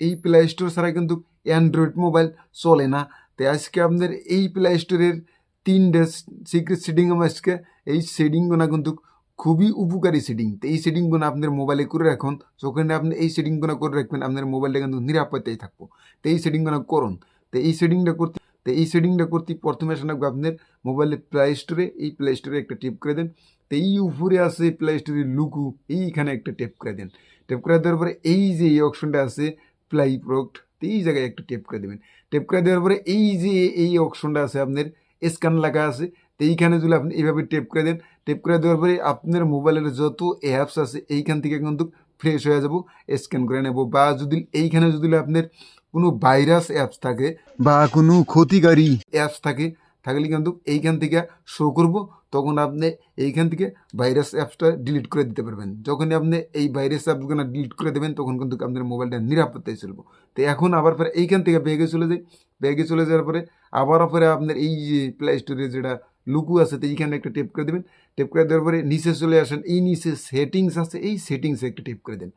এই play store ছাড়া কিন্তু অ্যান্ড্রয়েড মোবাইল চলে না। তাই আজকে আপনার এই প্লে স্টোরের 3টে সিক্রেট সেটিং আজকে এই সেটিংগুলো কিন্তু খুবই উপকারী সেটিং। তো এই সেটিংগুলো আপনার মোবাইলে করে রাখুন। যখন আপনি এই সেটিংগুলো করে রাখবেন আপনার মোবাইলটা কিন্তু নিরাপত্তায় থাকবো। তো এই সেটিংগুলো করুন। তো এই সেটিংটা করতে প্রথমে আসা লাগবে আপনার মোবাইলের প্লে স্টোরে। এই প্লে স্টোরে একটা টেপ করে দেন। তো এই উপরে আছে প্লে স্টোরের লুকু, এইখানে একটা টেপ করে দেন। টেপ করে দেওয়ার পরে এই যে এই অপশনটা আছে প্লাই প্রোডক্ট, তো এই জায়গায় একটা টেপ করে দেবেন। টেপ করে দেওয়ার পরে এই যে এই অপশনটা আছে আপনার স্ক্যান লেখা আছে, তো এইখানে যদি আপনি এইভাবে টেপ করে দেন, টেপ করে দেওয়ার পরে আপনার মোবাইলের যত অ্যাপস আছে এইখান থেকে কিন্তু ফ্রেশ হয়ে যাব, স্ক্যান করে নেব। বা যদি এইখানে যদি আপনার কোনো ভাইরাস অ্যাপস থাকে বা কোনো ক্ষতিকারী অ্যাপস থাকে থাকলে কিন্তু এইখান থেকে শো করব, তখন আপনি এইখান থেকে ভাইরাস অ্যাপসটা ডিলিট করে দিতে পারবেন। যখনই আপনি এই ভাইরাস অ্যাপসগুলো ডিলিট করে দেবেন তখন কিন্তু আপনার মোবাইলটা নিরাপত্তায় চলবো। তো এখন আবার পরে এইখান থেকে ব্যাগে চলে যাই। ব্যাগে চলে যাওয়ার পরে আবার পরে আপনার এই যে প্লে স্টোরে যেটা লুকু আছে তো এইখানে একটা টেপ করে দেবেন। টেপ করে দেওয়ার পরে নিচে চলে আসেন, এই নিচে সেটিংস আছে, এই সেটিংসে একটা টেপ করে দেন।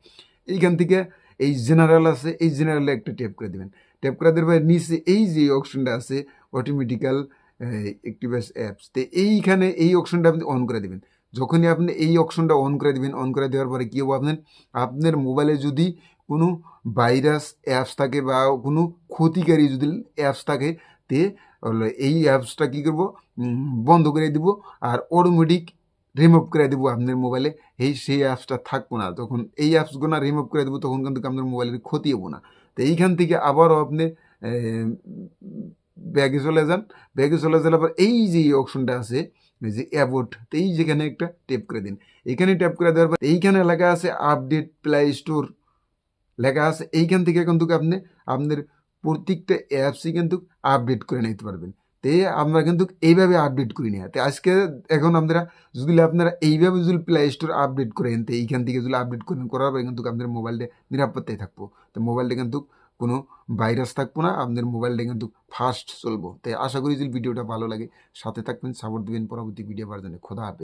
এইখান থেকে এই জেনারেল আছে, এই জেনারেলে একটা টেপ করে দেবেন। টেপ করে দেওয়ার পরে নিচে এই যে অপশনটা আছে অটোমেটিক্যাল অ্যাক্টিভেস অ্যাপস, তো এইখানে এই অপশনটা আপনি অন করে দেবেন। যখনই আপনি এই অপশনটা অন করে দেবেন, অন করে দেওয়ার পরে কী হবে আপনার মোবাইলে যদি কোনো ভাইরাস অ্যাপস থাকে বা কোনো ক্ষতিকারী যদি অ্যাপস থাকে তে এই অ্যাপসটা কী করবো বন্ধ করে দিব আর অটোমেটিক রিমুভ করে দেবো আপনার মোবাইলে। সেই অ্যাপসটা থাকবো না। তখন এই অ্যাপসগুলো রিমুভ করে দেবো, তখন কিন্তু আপনার মোবাইলের ক্ষতি হবো না। তো এইখান থেকে আবারও আপনি ব্যাগে চলে যান। ব্যাগে চলে যাওয়ার পর এই যে অপশনটা আছে যে অ্যাবোট, তো এই যেখানে একটা টেপ করে দিন। এখানে ট্যাপ করে দেওয়ার পর এইখানে লেখা আছে আপডেট প্লে স্টোর লেখা আছে। এইখান থেকে কিন্তু আপনি আপনার প্রত্যেকটা অ্যাপসই কিন্তু আপডেট করে নিতে পারবেন। তে আমরা কিন্তু এইভাবে আপডেট করি না। তো আজকে এখন আপনারা এইভাবে যদি প্লে স্টোর আপডেট করেন, তো এইখান থেকে যদি আপডেট করেন করার পরে কিন্তু আপনার মোবাইলটা নিরাপত্তায় থাকবো। তো মোবাইলটা কিন্তু কোনো ভাইরাস থাকবো না, আপনার মোবাইলটা কিন্তু ফাস্ট চলবো। তাই আশা করি যদি ভিডিওটা ভালো লাগে সাথে থাকবেন, সাপোর্ট দিবেন পরবর্তী ভিডিও পাওয়ার জন্য। খোদা হাফেজ।